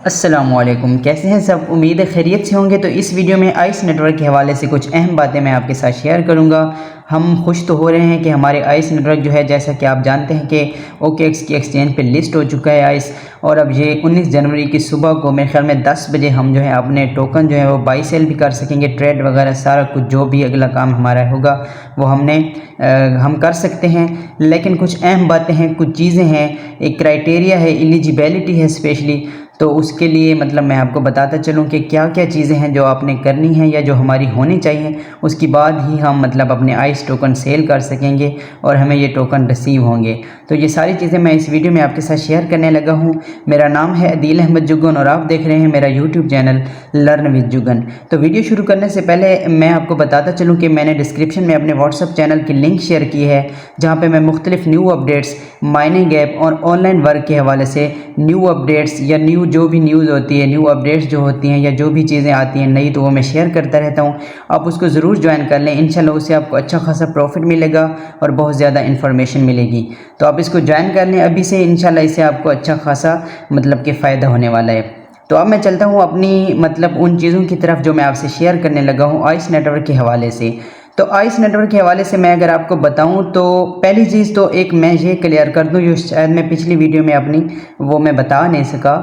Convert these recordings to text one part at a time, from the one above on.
अस्सलामुअलैकुम, कैसे हैं सब। उम्मीद है खैरियत से होंगे। तो इस वीडियो में आइस नेटवर्क के हवाले से कुछ अहम बातें मैं आपके साथ शेयर करूंगा। हम खुश तो हो रहे हैं कि हमारे आइस नेटवर्क जो है, जैसा कि आप जानते हैं कि OKX की एक्सचेंज पे लिस्ट हो चुका है आइस। और अब ये 19 जनवरी की सुबह को मेरे ख्याल में 10 बजे हम जो है अपने टोकन जो है वो बाई सेल भी कर सकेंगे। ट्रेड वगैरह सारा कुछ जो भी अगला काम हमारा होगा वो हम कर सकते हैं। लेकिन कुछ अहम बातें हैं, कुछ चीज़ें हैं, एक क्राइटेरिया है, एलिजिबिलिटी है स्पेशली। तो उसके लिए मतलब मैं आपको बताता चलूँ कि क्या क्या चीज़ें हैं जो आपने करनी है या जो हमारी होनी चाहिए। उसके बाद ही हम मतलब अपने आइस टोकन सेल कर सकेंगे और हमें ये टोकन रिसीव होंगे। तो ये सारी चीज़ें मैं इस वीडियो में आपके साथ शेयर करने लगा हूँ। मेरा नाम है अदील अहमद जुगन और आप देख रहे हैं मेरा YouTube channel learn with Jugan. तो वीडियो शुरू करने से पहले मैं आपको बताता चलूँ कि मैंने डिस्क्रिप्शन में अपने व्हाट्सअप चैनल की लिंक शेयर की है, जहाँ पर मैं मुख्तलिफ न्यू अपडेट्स, माइनिंग ऐप और ऑनलाइन वर्क के हवाले से न्यू अपडेट्स या न्यू जो भी न्यूज़ होती है, न्यू अपडेट्स जो होती हैं या जो भी चीज़ें आती हैं नई, तो वो मैं शेयर करता रहता हूँ। आप उसको ज़रूर ज्वाइन कर लें, इंशाल्लाह उससे आपको अच्छा खासा प्रॉफिट मिलेगा और बहुत ज़्यादा इन्फॉर्मेशन मिलेगी। तो आप इसको ज्वाइन कर लें अभी से, इंशाल्लाह इससे आपको अच्छा खासा मतलब कि फ़ायदा होने वाला है। तो अब मैं चलता हूँ अपनी मतलब उन चीज़ों की तरफ जो मैं आपसे शेयर करने लगा हूँ आइस नेटवर्क के हवाले से। तो आइस नेटवर्क के हवाले से मैं अगर आपको बताऊं तो पहली चीज़ तो एक मैं ये क्लियर कर दूं, जो शायद मैं पिछली वीडियो में अपनी वो मैं बता नहीं सका।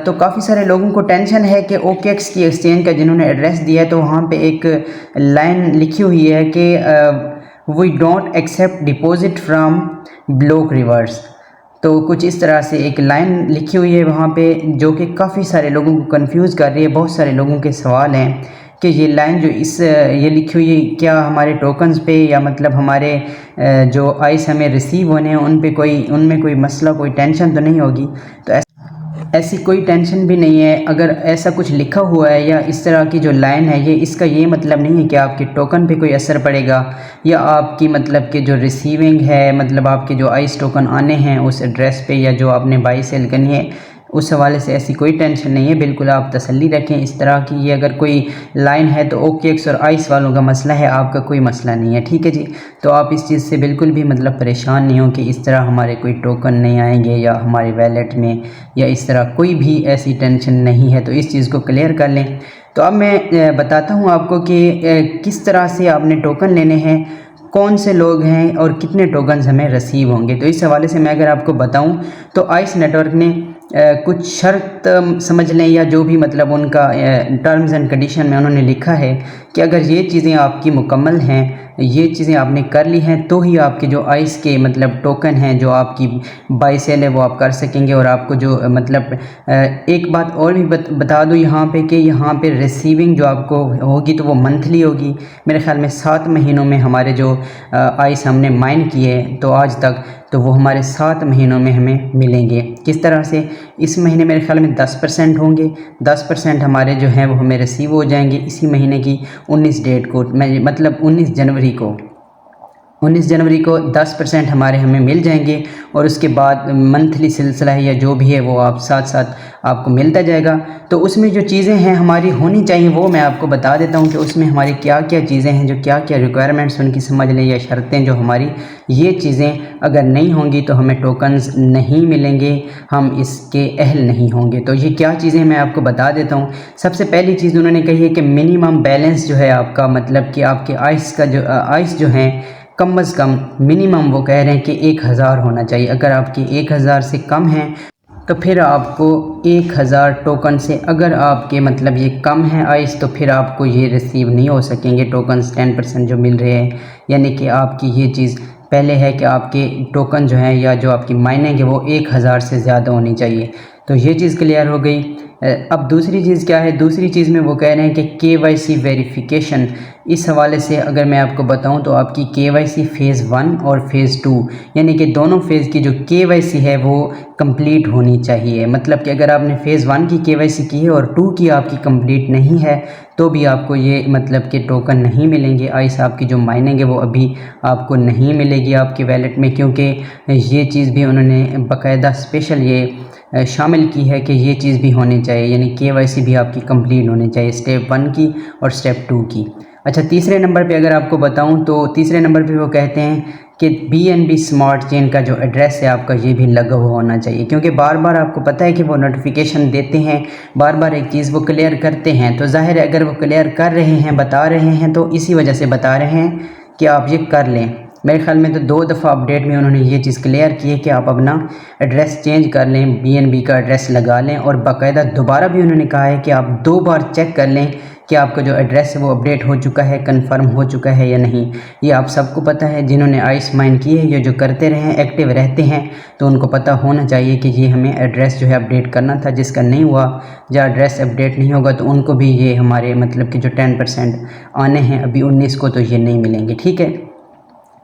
तो काफ़ी सारे लोगों को टेंशन है कि OKX की एक्सचेंज का जिन्होंने एड्रेस दिया है तो वहाँ पे एक लाइन लिखी हुई है कि we don't accept deposit from block reverse. तो कुछ इस तरह से एक लाइन लिखी हुई है वहाँ पे, जो कि काफ़ी सारे लोगों को कंफ्यूज कर रही है। बहुत सारे लोगों के सवाल हैं कि ये लाइन जो ये लिखी हुई है, क्या हमारे टोकन्स पे या मतलब हमारे जो आइस हमें रिसीव होने हैं उनमें कोई मसला, कोई टेंशन तो नहीं होगी। तो ऐसी कोई टेंशन भी नहीं है। अगर ऐसा कुछ लिखा हुआ है या इस तरह की जो लाइन है, इसका ये मतलब नहीं है कि आपके टोकन पे कोई असर पड़ेगा या आपकी मतलब कि जो रिसीविंग है, मतलब आपके जो आइस टोकन आने हैं उस एड्रेस पे या जो आपने बाई सेल करनी है उस हवाले से ऐसी कोई टेंशन नहीं है। बिल्कुल आप तसल्ली रखें। इस तरह की ये अगर कोई लाइन है तो OKX और आइस वालों का मसला है, आपका कोई मसला नहीं है, ठीक है जी। तो आप इस चीज़ से बिल्कुल भी मतलब परेशान नहीं हो कि इस तरह हमारे कोई टोकन नहीं आएंगे या हमारे वैलेट में या इस तरह कोई भी ऐसी टेंशन नहीं है। तो इस चीज़ को क्लियर कर लें। तो अब मैं बताता हूँ आपको कि किस तरह से आपने टोकन लेने हैं, कौन से लोग हैं और कितने टोकन्स हमें रिसीव होंगे। तो इस हवाले से मैं अगर आपको बताऊं तो आइस नेटवर्क ने कुछ शर्त समझ लें या जो भी मतलब उनका टर्म्स एंड कंडीशन में उन्होंने लिखा है कि अगर ये चीज़ें आपकी मुकम्मल हैं, ये चीज़ें आपने कर ली हैं, तो ही आपके जो आइस के मतलब टोकन हैं जो आपकी बाई सेल है वो आप कर सकेंगे। और आपको जो मतलब एक बात और भी बता दूँ यहाँ पे कि यहाँ पे रिसीविंग जो आपको होगी तो वो मंथली होगी। मेरे ख्याल में 7 महीनों में हमारे जो आइस हमने माइन किए तो आज तक, तो वो हमारे 7 महीनों में हमें मिलेंगे। किस तरह से, इस महीने मेरे ख्याल में 10% होंगे, 10% हमारे जो हैं वो हमें रिसीव हो जाएंगे इसी महीने की 19 डेट को, मतलब 19 जनवरी को 10% हमारे हमें मिल जाएंगे। और उसके बाद मंथली सिलसिला है या जो भी है वो आप साथ साथ आपको मिलता जाएगा। तो उसमें जो चीज़ें हैं हमारी होनी चाहिए वो मैं आपको बता देता हूँ कि उसमें हमारी क्या क्या चीज़ें हैं, जो क्या क्या रिक्वायरमेंट्स उनकी समझ लें या शर्तें जो हमारी, ये चीज़ें अगर नहीं होंगी तो हमें टोकन्स नहीं मिलेंगे, हम इसके अहल नहीं होंगे। तो ये क्या चीज़ें मैं आपको बता देता हूँ। सबसे पहली चीज़ उन्होंने कही है कि मिनिमम बैलेंस जो है आपका, मतलब कि आपके आइस जो हैं कम अज़ कम मिनिमम वो कह रहे हैं कि 1000 होना चाहिए। अगर आपकी 1000 से कम है तो फिर आपको 1000 टोकन से, अगर आपके मतलब ये कम है आइस, तो फिर आपको ये रिसीव नहीं हो सकेंगे टोकन्स 10% जो मिल रहे हैं। यानी कि आपकी ये चीज़ पहले है कि आपके टोकन जो हैं या जो आपकी माइनिंग है वो 1000 से ज़्यादा होनी चाहिए। तो ये चीज़ क्लियर हो गई। अब दूसरी चीज़ क्या है, दूसरी चीज़ में वो कह रहे हैं कि KYC वेरिफिकेशन। इस हवाले से अगर मैं आपको बताऊं तो आपकी KYC फ़ेज़ 1 और फ़ेज़ 2 यानी कि दोनों फ़ेज़ की जो KYC है वो कंप्लीट होनी चाहिए। मतलब कि अगर आपने फ़ेज़ 1 की KYC की है और 2 की आपकी कंप्लीट नहीं है तो भी आपको ये मतलब कि टोकन नहीं मिलेंगे। आइस आपकी जो माइनिंग है वो अभी आपको नहीं मिलेगी आपके वैलेट में, क्योंकि ये चीज़ भी उन्होंने बाकायदा स्पेशल ये शामिल की है कि ये चीज़ भी होनी चाहिए, यानी KYC भी आपकी कंप्लीट होनी चाहिए, स्टेप 1 की और स्टेप 2 की। अच्छा, तीसरे नंबर पे अगर आपको बताऊं तो तीसरे नंबर पे वो कहते हैं कि BNB स्मार्ट चेन का जो एड्रेस है आपका ये भी लगा हुआ होना चाहिए, क्योंकि बार बार आपको पता है कि वो नोटिफिकेशन देते हैं, बार बार एक चीज़ वो क्लियर करते हैं। तो ज़ाहिर है अगर वो क्लियर कर रहे हैं, बता रहे हैं, तो इसी वजह से बता रहे हैं कि आप ये कर लें। मेरे ख्याल में तो 2 दफ़ा अपडेट में उन्होंने ये चीज़ क्लियर की है कि आप अपना एड्रेस चेंज कर लें, BNB का एड्रेस लगा लें, और बाकायदा दोबारा भी उन्होंने कहा है कि आप 2 बार चेक कर लें कि आपका जो एड्रेस है वो अपडेट हो चुका है, कंफर्म हो चुका है या नहीं। ये आप सबको पता है, जिन्होंने आइस माइन की है, ये जो करते रहे हैं, एक्टिव रहते हैं, तो उनको पता होना चाहिए कि ये हमें एड्रेस जो है अपडेट करना था। जिसका नहीं हुआ, या एड्रेस अपडेट नहीं होगा, तो उनको भी ये हमारे मतलब कि जो 10% आने हैं अभी 19 को, तो ये नहीं मिलेंगे। ठीक है।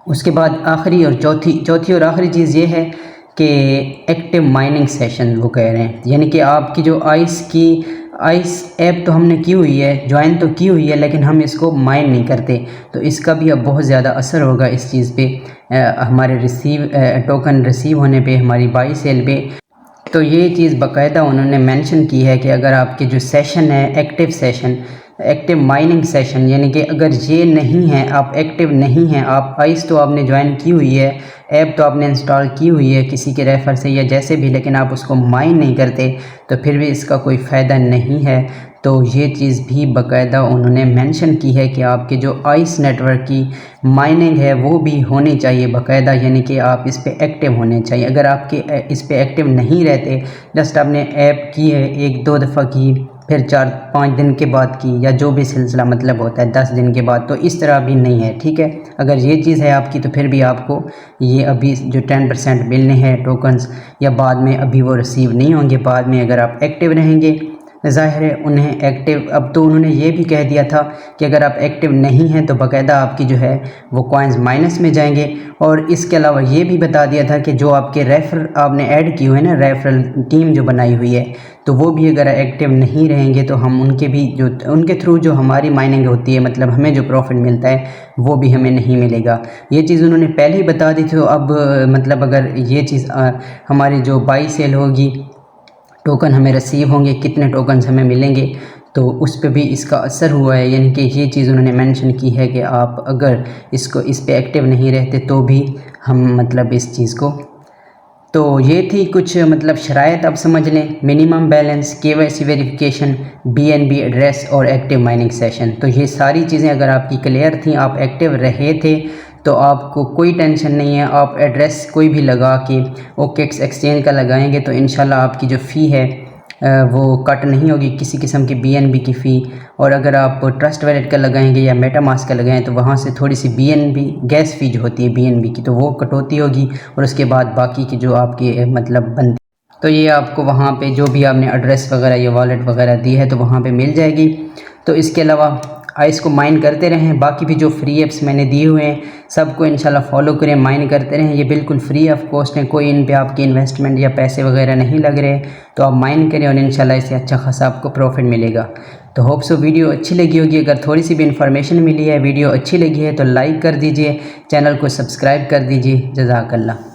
उसके बाद आखिरी और चौथी और आखिरी चीज़ ये है कि एक्टिव माइनिंग सेशन वो कह रहे हैं, यानी कि आपकी जो आइस ऐप तो हमने की हुई है, ज्वाइन तो की हुई है, लेकिन हम इसको माइन नहीं करते, तो इसका भी अब बहुत ज़्यादा असर होगा इस चीज़ पे, हमारे टोकन रिसीव होने पे, हमारी बाई सेल पे। तो ये चीज़ बाकायदा उन्होंने मेंशन की है कि अगर आपके जो सेशन है, एक्टिव माइनिंग सेशन, यानी कि अगर ये नहीं है, आप एक्टिव नहीं हैं, आप आइस तो आपने ज्वाइन की हुई है, ऐप तो आपने इंस्टॉल की हुई है किसी के रेफ़र से या जैसे भी, लेकिन आप उसको माइन नहीं करते, तो फिर भी इसका कोई फ़ायदा नहीं है। तो ये चीज़ भी बाकायदा उन्होंने मेंशन की है कि आपके जो आइस नेटवर्क की माइनिंग है वो भी होनी चाहिए बाकायदा, यानी कि आप इस पे एक्टिव होने चाहिए। अगर आपके इस पे एक्टिव नहीं रहते, जस्ट आपने ऐप की है, 1-2 दफ़ा की, फिर 4-5 दिन के बाद की, या जो भी सिलसिला मतलब होता है 10 दिन के बाद, तो इस तरह भी नहीं है। ठीक है। अगर ये चीज़ है आपकी, तो फिर भी आपको ये अभी जो 10% मिलने हैं टोकन्स, या बाद में अभी वो रिसीव नहीं होंगे, बाद में अगर आप एक्टिव रहेंगे। ज़ाहिर है उन्हें एक्टिव, अब तो उन्होंने ये भी कह दिया था कि अगर आप एक्टिव नहीं हैं तो बाकायदा आपकी जो है वो कॉइन्स माइनस में जाएंगे। और इसके अलावा ये भी बता दिया था कि जो आपके रेफर आपने ऐड किए हुए हैं ना, रेफरल टीम जो बनाई हुई है, तो वो भी अगर एक्टिव नहीं रहेंगे तो हम उनके थ्रू जो हमारी माइनिंग होती है, मतलब हमें जो प्रॉफिट मिलता है, वो भी हमें नहीं मिलेगा। ये चीज़ उन्होंने पहले ही बता दी थी। तो अब मतलब अगर ये चीज़ हमारी जो बाई सेल होगी, टोकन हमें रिसीव होंगे, कितने टोकन्स हमें मिलेंगे, तो उस पर भी इसका असर हुआ है। यानी कि ये चीज़ उन्होंने मेंशन की है कि आप अगर इस पे एक्टिव नहीं रहते तो भी हम मतलब इस चीज़ को, तो ये थी कुछ मतलब शराइत आप समझ लें, minimum balance, KYC verification, BNB address और एक्टिव माइनिंग सेशन। तो ये सारी चीज़ें अगर आपकी क्लियर थी, आप एक्टिव रहे थे, तो आपको कोई टेंशन नहीं है। आप एड्रेस कोई भी लगा के OKX एक्सचेंज का लगाएंगे तो इंशाल्लाह आपकी जो फ़ी है वो कट नहीं होगी, किसी किस्म की BNB की फ़ी। और अगर आप ट्रस्ट वैलेट का लगाएंगे या मेटामास्क का लगाएं तो वहाँ से थोड़ी सी BNB गैस फ़ी जो होती है BNB की, तो वो कटौती होगी, और उसके बाद बाकी की जो आपकी मतलब बनती, तो ये आपको वहाँ पे जो भी आपने एड्रेस वगैरह या वॉलेट वगैरह दी है तो वहाँ पे मिल जाएगी। तो इसके अलावा आइस को माइन करते रहें, बाकी भी जो फ्री ऐप्स मैंने दिए हुए हैं सबको इंशाल्लाह फॉलो करें, माइन करते रहें। ये बिल्कुल फ्री ऑफ कॉस्ट है, कोई इन पे आपकी इन्वेस्टमेंट या पैसे वगैरह नहीं लग रहे, तो आप माइन करें और इंशाल्लाह इससे अच्छा खासा आपको प्रॉफिट मिलेगा। तो होप सो वीडियो अच्छी लगी होगी। अगर थोड़ी सी भी इन्फॉर्मेशन मिली है, वीडियो अच्छी लगी है, तो लाइक कर दीजिए, चैनल को सब्सक्राइब कर दीजिए। जज़ाकल्लाह।